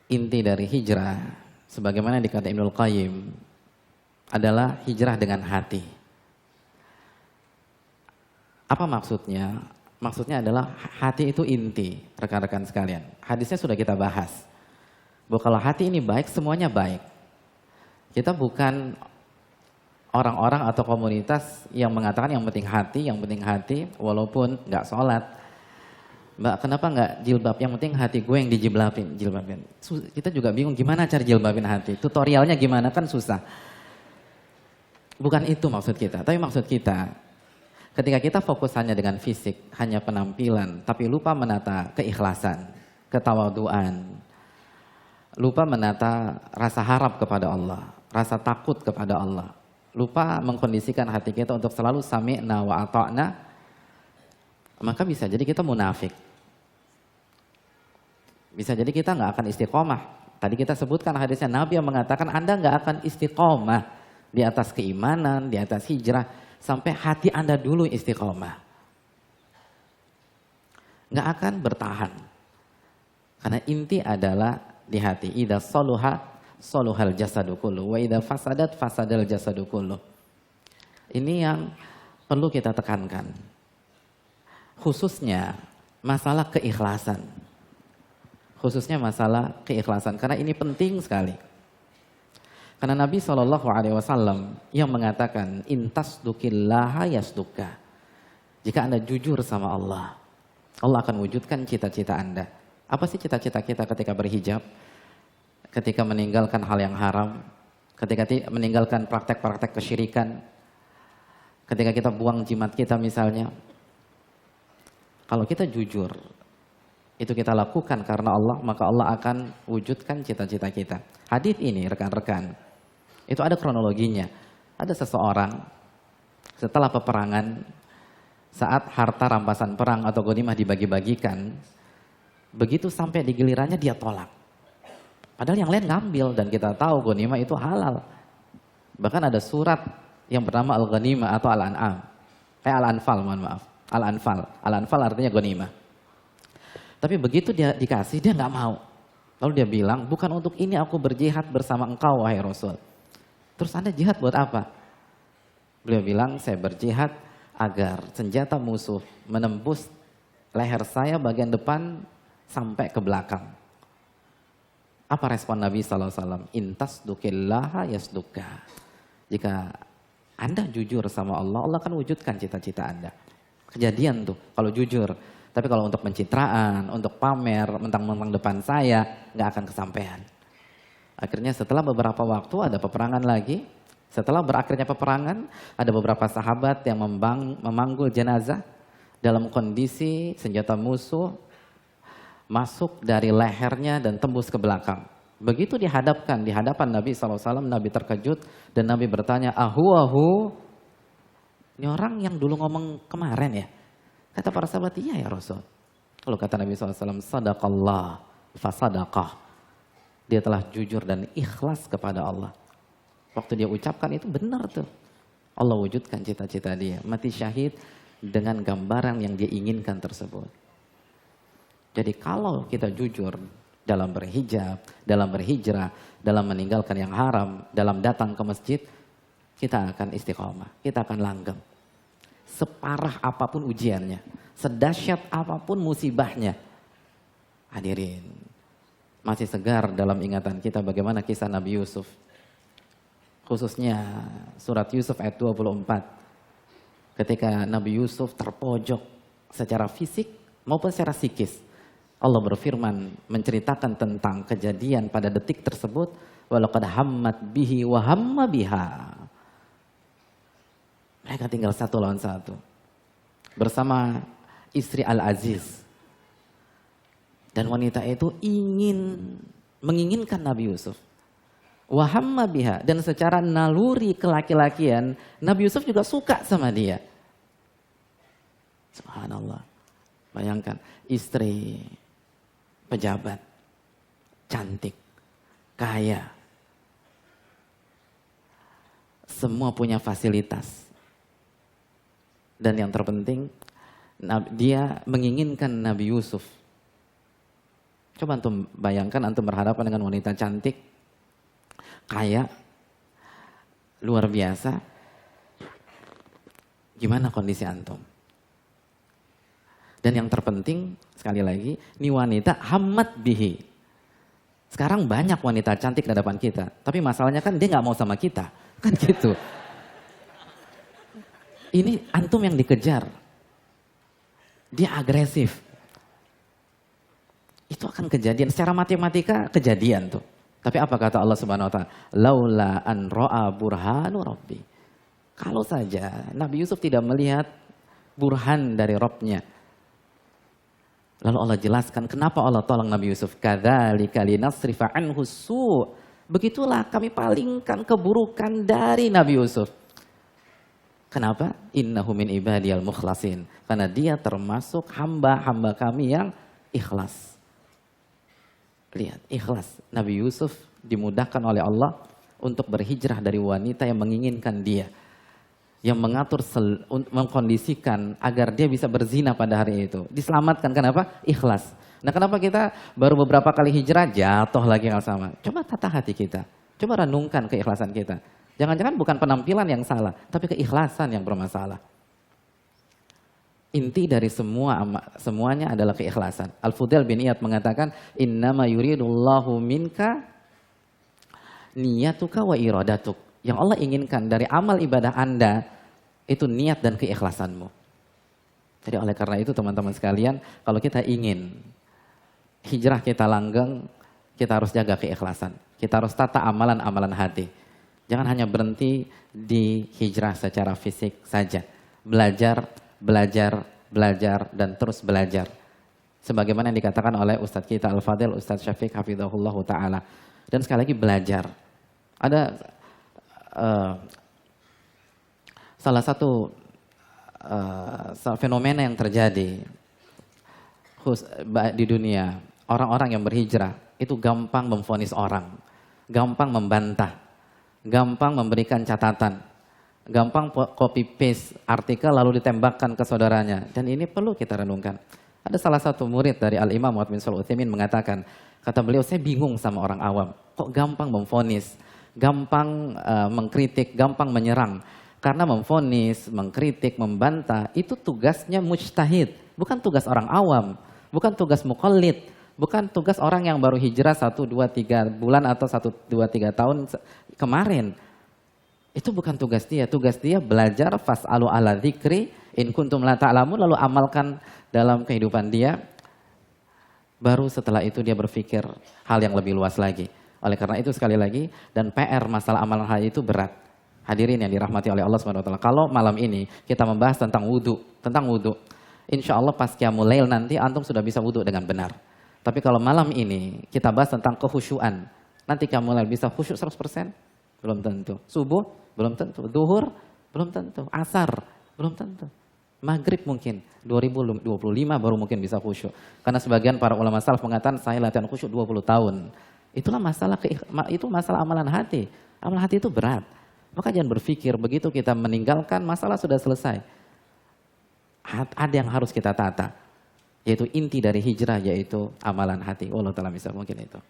inti dari hijrah, sebagaimana dikata Ibnul Qayyim, adalah hijrah dengan hati. Apa maksudnya? Maksudnya adalah hati itu inti, rekan-rekan sekalian. Hadisnya sudah kita bahas. Bahwa kalau hati ini baik, semuanya baik. Kita bukan orang-orang atau komunitas yang mengatakan yang penting hati, walaupun nggak sholat. Mbak, kenapa nggak jilbab? Yang penting hati gue yang jilbabin. Kita juga bingung gimana cara jilbabin hati. Tutorialnya gimana, kan susah. Bukan itu maksud kita, tapi maksud kita, ketika kita fokus hanya dengan fisik, hanya penampilan, tapi lupa menata keikhlasan, ketawaduan, lupa menata rasa harap kepada Allah, rasa takut kepada Allah, lupa mengkondisikan hati kita untuk selalu sami'na wa ata'na, maka bisa jadi kita munafik. Bisa jadi kita nggak akan istiqomah. Tadi kita sebutkan hadisnya, Nabi yang mengatakan Anda nggak akan istiqomah di atas keimanan, di atas hijrah, sampai hati Anda dulu istiqomah. Nggak akan bertahan. Karena inti adalah di hati. Idza saluha saluhal jasadu kullu wa idza fasadat fasadal jasadu kullu. Ini yang perlu kita tekankan. Khususnya masalah keikhlasan. Khususnya masalah keikhlasan, karena ini penting sekali. Karena Nabi SAW yang mengatakan, intasdukillaha yasduka. Jika Anda jujur sama Allah, Allah akan wujudkan cita-cita Anda. Apa sih cita-cita kita ketika berhijab? Ketika meninggalkan hal yang haram, ketika meninggalkan praktek-praktek kesyirikan, ketika kita buang jimat kita misalnya. Kalau kita jujur, itu kita lakukan karena Allah, maka Allah akan wujudkan cita-cita kita. Hadits ini rekan-rekan, itu ada kronologinya. Ada seseorang setelah peperangan, saat harta rampasan perang atau ghanimah dibagi-bagikan, begitu sampai di gilirannya dia tolak. Padahal yang lain ngambil, dan kita tahu ghanimah itu halal. Bahkan ada surat yang bernama Al-Ghanimah atau Al-An'am. Al-Anfal, mohon maaf. Al-Anfal. Al-Anfal artinya ghanimah. Tapi begitu dia dikasih, dia nggak mau. Lalu dia bilang, bukan untuk ini aku berjihad bersama engkau, wahai Rasul. Terus Anda jihad buat apa? Beliau bilang, saya berjihad agar senjata musuh menembus leher saya bagian depan sampai ke belakang. Apa respon Nabi SAW? Intasdukillaha yasduka. Jika Anda jujur sama Allah, Allah akan wujudkan cita-cita Anda. Kejadian tuh, kalau jujur. Tapi kalau untuk pencitraan, untuk pamer, mentang-mentang depan saya, nggak akan kesampaian. Akhirnya setelah beberapa waktu ada peperangan lagi. Setelah berakhirnya peperangan, ada beberapa sahabat yang memanggul jenazah dalam kondisi senjata musuh masuk dari lehernya dan tembus ke belakang. Begitu dihadapkan di hadapan Nabi SAW, Nabi terkejut dan Nabi bertanya, ahu, ini orang yang dulu ngomong kemarin ya? Kata para sahabat, iya ya Rasul. Lalu kata Nabi SAW, sadaqallah fasadaqah. Dia telah jujur dan ikhlas kepada Allah. Waktu dia ucapkan itu benar tuh. Allah wujudkan cita-cita dia. Mati syahid dengan gambaran yang dia inginkan tersebut. Jadi kalau kita jujur dalam berhijab, dalam berhijrah, dalam meninggalkan yang haram, dalam datang ke masjid, kita akan istiqomah, kita akan langgeng. Separah apapun ujiannya, sedahsyat apapun musibahnya. Hadirin, masih segar dalam ingatan kita bagaimana kisah Nabi Yusuf. Khususnya surat Yusuf ayat 24. Ketika Nabi Yusuf terpojok secara fisik maupun secara psikis. Allah berfirman menceritakan tentang kejadian pada detik tersebut. Walaqad hammat bihi wa hamma biha. Mereka tinggal satu lawan satu. Bersama istri Al-Aziz. Dan wanita itu menginginkan Nabi Yusuf. Wahamma biha. Dan secara naluri kelaki-lakian, Nabi Yusuf juga suka sama dia. Subhanallah. Bayangkan, istri pejabat, cantik, kaya. Semua punya fasilitas. Dan yang terpenting, dia menginginkan Nabi Yusuf. Coba antum bayangkan antum berhadapan dengan wanita cantik, kaya, luar biasa. Gimana kondisi antum? Dan yang terpenting, sekali lagi, ini wanita hammat bihi. Sekarang banyak wanita cantik di hadapan kita, tapi masalahnya kan dia nggak mau sama kita, kan gitu. Ini antum yang dikejar, dia agresif. Itu akan kejadian, secara matematika kejadian tuh. Tapi apa kata Allah Subhanahu wa taala? Laula an ra'a burhanu rabbi. Kalau saja Nabi Yusuf tidak melihat burhan dari Rabbnya. Lalu Allah jelaskan kenapa Allah tolong Nabi Yusuf. Kadzalika linasrifa anhu su'. Begitulah kami palingkan keburukan dari Nabi Yusuf. Kenapa? Innahu min ibadiyal mukhlasin. Karena dia termasuk hamba-hamba kami yang ikhlas. Lihat, ikhlas. Nabi Yusuf dimudahkan oleh Allah untuk berhijrah dari wanita yang menginginkan dia. Yang mengatur, mengkondisikan agar dia bisa berzina pada hari itu. Diselamatkan, kenapa? Ikhlas. Nah kenapa kita baru beberapa kali hijrah jatuh lagi yang sama? Coba tata hati kita. Coba renungkan keikhlasan kita. Jangan-jangan bukan penampilan yang salah, tapi keikhlasan yang bermasalah. Inti dari semuanya adalah keikhlasan. Al-Fudail bin Iyad mengatakan, innama yuridullahu minka niyatuka wa iradatuk. Yang Allah inginkan dari amal ibadah Anda, itu niat dan keikhlasanmu. Jadi oleh karena itu teman-teman sekalian, kalau kita ingin hijrah kita langgeng, kita harus jaga keikhlasan. Kita harus tata amalan-amalan hati. Jangan hanya berhenti di hijrah secara fisik saja. Belajar, dan terus belajar. Sebagaimana yang dikatakan oleh Ustadz kita Al-Fadil, Ustadz Syafiq Hafizahullah Ta'ala. Dan sekali lagi belajar. Ada salah satu fenomena yang terjadi di dunia. Orang-orang yang berhijrah itu gampang memvonis orang. Gampang membantah. Gampang memberikan catatan. Gampang copy paste artikel lalu ditembakkan ke saudaranya. Dan ini perlu kita renungkan. Ada salah satu murid dari Al-Imam Muhammad bin Shalih Al-Utsaimin mengatakan, kata beliau, saya bingung sama orang awam. Kok gampang memvonis, gampang mengkritik, gampang menyerang. Karena memvonis, mengkritik, membantah, itu tugasnya mujtahid. Bukan tugas orang awam, bukan tugas muqallid, bukan tugas orang yang baru hijrah 1, 2, 3 bulan atau 1, 2, 3 tahun kemarin. Itu bukan tugas dia. Tugas dia belajar fas'alu ala dzikri in kuntum la ta'lamun, lalu amalkan dalam kehidupan dia. Baru setelah itu dia berpikir hal yang lebih luas lagi. Oleh karena itu sekali lagi, dan PR masalah amalan hal itu berat. Hadirin yang dirahmati oleh Allah Subhanahu wa taala. Kalau malam ini kita membahas tentang wudu, insya Allah pas qiyamul lail nanti antum sudah bisa wudu dengan benar. Tapi kalau malam ini kita bahas tentang kehusyuan, nanti qiyamul lail bisa khusyuk 100%? Belum tentu. Subuh? Belum tentu. Duhur? Belum tentu. Asar? Belum tentu. Maghrib mungkin 2025 baru mungkin bisa khusyuk. Karena sebagian para ulama salaf mengatakan saya latihan khusyuk 20 tahun. Itulah masalah, itu masalah amalan hati. Amalan hati itu berat. Maka jangan berpikir begitu kita meninggalkan masalah sudah selesai. Ada yang harus kita tata. Yaitu inti dari hijrah, yaitu amalan hati. Wallahu ta'ala bisa mungkin itu.